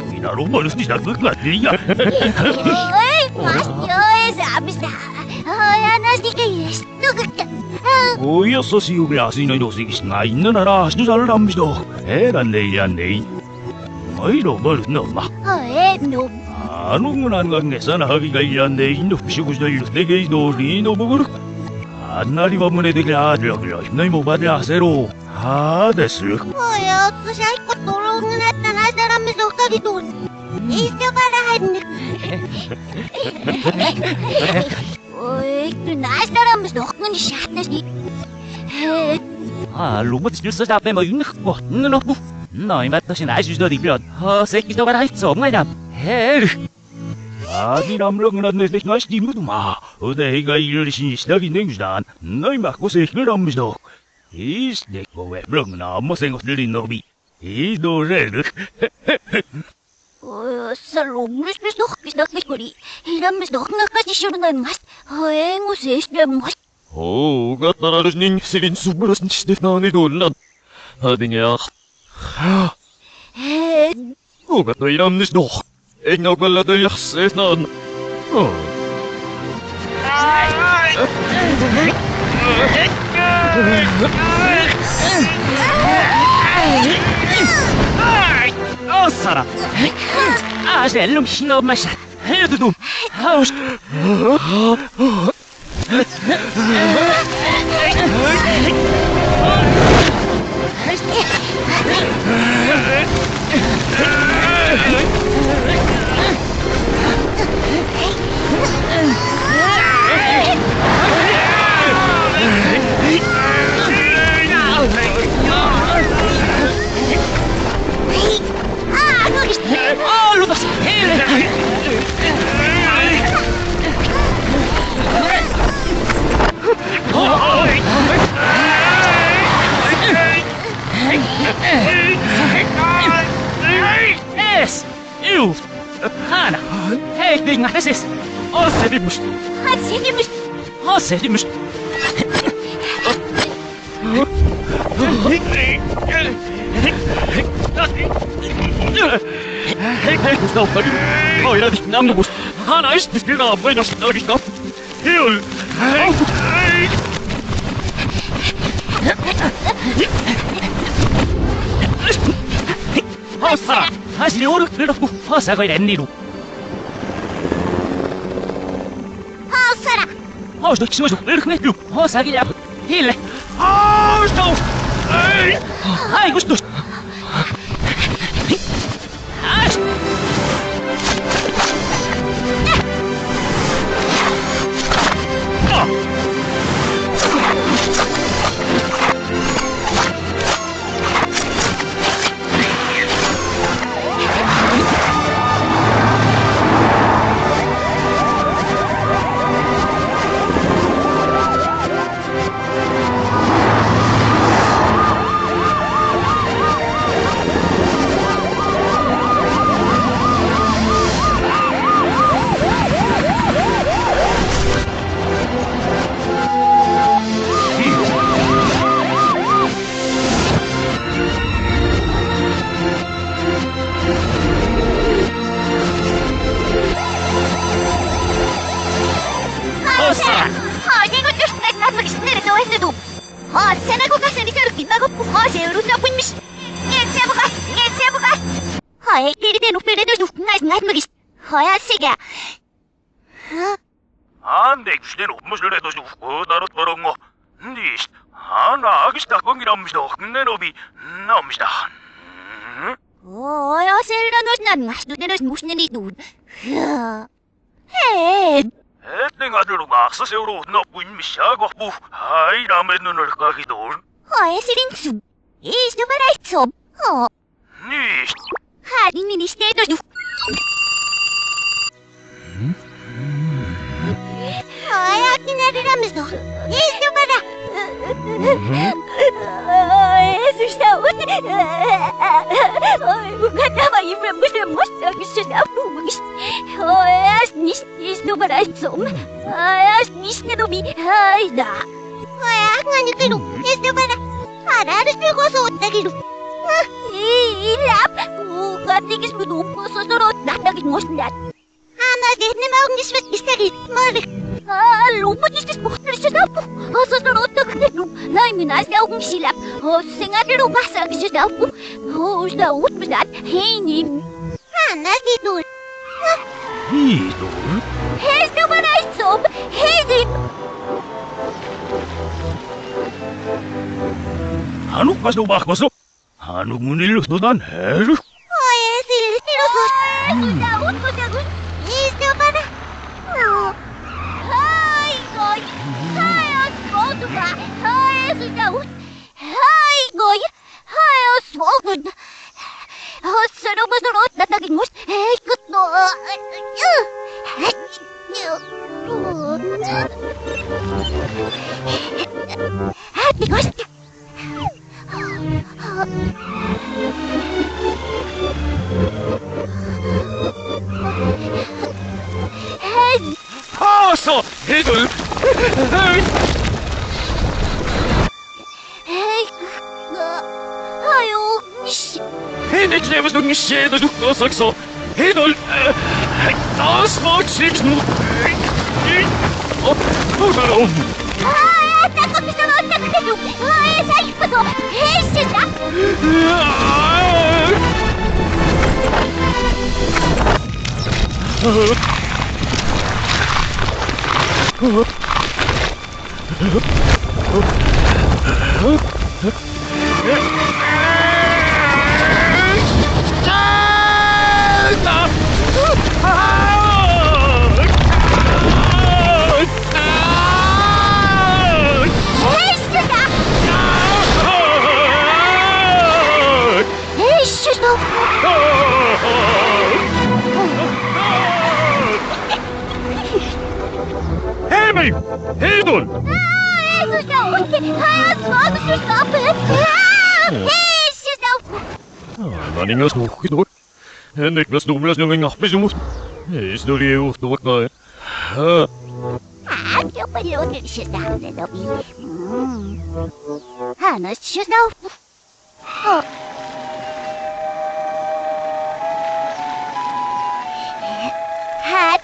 기다려 버렸지 나도 같이야. Oiossa siuria siinä dosiksi näin narasti sallammisto. Herran neljänne. Aido varnoma. No. Anungan gangesan havigailjanne innufsikusta iltekei dorino bugur. Annari vamune de gladlo. Nei mo badra zero. Desu. Saiko tulungan että näistä rammisto kaditun. Isto parahan. Näistä rammisto on shahtasi. Lumut just sape mo yun ko. No. No, imattosin aisusto di blod. Sekisto paraitso ngayon. 아디람랑은 내색 나시디 무두마 어데이가 일리신 시작이 냉주단 너희 막고 세히람미도 이스네고 웨브랑은 아무 생각들이 너비 이 노래를 살롱르스도 기다리거리 이람미도 나까지 싫어하는 맛 앵무새시면 맛 가따라르신 세린 수브르슨 시대 나오네 돌라 어디냐 뭐가 또 이람미도 Ikaw pala ito yakses na Sarah! Lum hinga masya. Ito dum. Lutas! Es! You! Hana! Hei, dinga, es! Asedimus! Asedimus! Gustavo, hoy era dignamos. Hana, es destilada buena historia. Hill. Sara, asli oru, pero pasa con el nido. Sara. Sto chiuso, per come più. Sagila. Hill. Sto. Ai, gusto. Ande güçler olmuşlar edo şu darut borongo. Ndiş. Ana agista kongirammışda. Ne nobi nammışda. Selranos nan ngastudenos musneni dud. Hey. Etning adulu aksa seuru no buinmişa gobu. Ay ramenunur kakidor. Sirinsu. Isto paraitso. Ndiş. Hadi ministeros. Kinariramışdo. Isto para. Susta. Bugana vai para mostrar que se dá fumos. Isto para isso. Nisto no bi. Ai da. Ngani kilo. Isto para. Arar Bisbil ko suot na gilo. Ilap. Katigis mo doon po sa surot. Natagin mo siya. Dahil na maong iswat istagit. Malik. Lumot istis po. Narisya po. Sa surot na kanilong. Naiminay siya akong silap. Singat rin basa ang siya po. Sa ut mo dyan. Hinim. Dito. Dito? Hesto ba na isob? Hinim. Ano ka sa bakbaso? Ano mo nilustudan, Hero? Silusot. Sudaut mo sagot. Hesto ba na? Hai, goy. Hai, asfalto ba? Hai, sudaut. Hai, goy. Hai, asfalto. Sarap masarot na taging mus. Ikot no. Hati gost. Asa! Hedul! Ayo. Henrik leves nog een schede zoek als ik zo. Hedul! Das maakt niks nog. Waarom? Takot na sarot na kanilong. Sa'yo pa to. Sila. Henrik! Hedul! Naningas nog gedrukt. En ik was nog nog een afbezoek. Is door je hoofd door naar. Yo pala siya sa akin na Hanas siya na.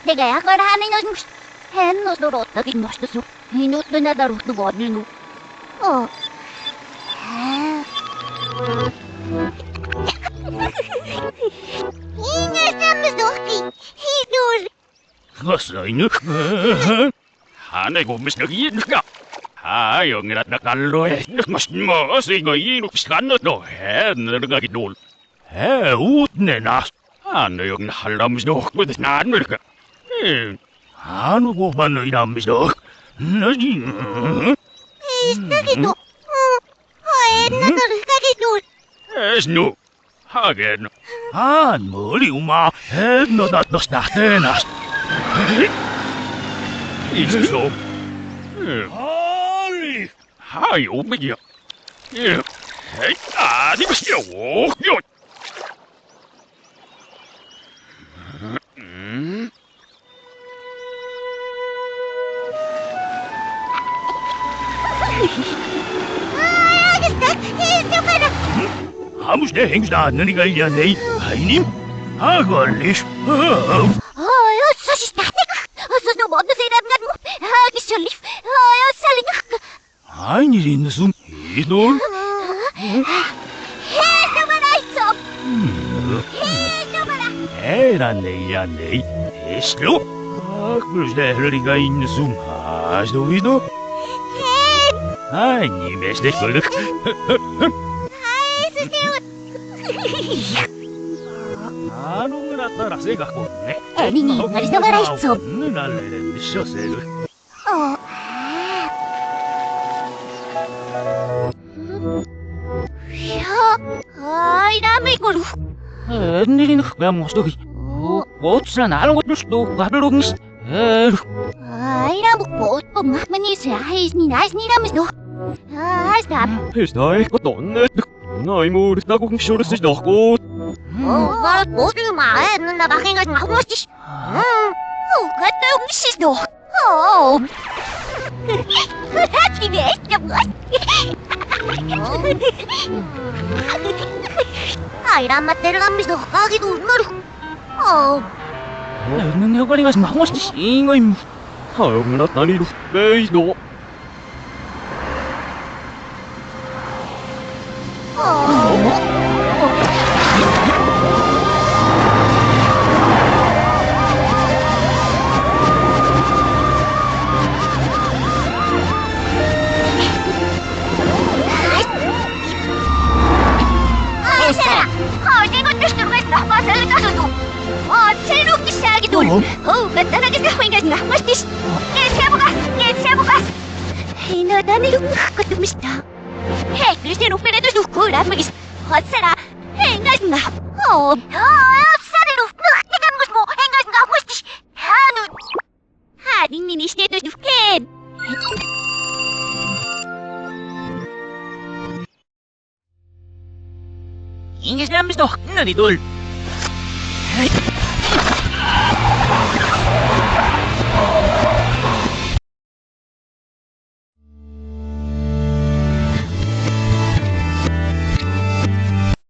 내가 약을 하는 건 햇노스로 어떻게 멋있어? 이노트 나다로 또 어디로? 이녀삼은 어디? 이돌. Kasaynak. Hanay ko mis nagin ka. Ayong ngat nakaloy. Mas mo singoy nukiskan na to. Nagagidol. Ut nenas. Ano yung nahalamis do? Pwede na ka. Ano ko ba na inamis do? Isagito. Nagagidol. Esno. Hagen. Muli uma. No datos na tenas. Iso. Hari. Hai, umigya. Di ba siya? Yun. Hamus ne hengst da naniga ya nei. Hainim. Hagolis. Sashi statik. Sashi mod sirap ngat mo. Gisolif. Saling. Haini rin sum. Idol. Namanaysom. Namana. Era nei ya nei. Eslo. Kuzde hriga in sum. Asdo ido. Haini mesde kuluk. Anong natara sa ko ne? Ningi, narisawaraissom. Naleren siya sel. Ay, dami ko. Nilin ka mo sto. What's na alam ko sto gablong. Ay, ramok po. Pumahmanis ay ni nais ni ramis do. Stop. Is ko ton. Nay mo na kung sure sa ko. Wat boos nu maar na bakit nga ako mo sis. Gata yung sis do. Тебе Айрама тергамmis нохкааги дулмар. 능력거리가 망고시 잉어임. 하영나 나니루 베이노. 잉게 사람들도 너니 돌.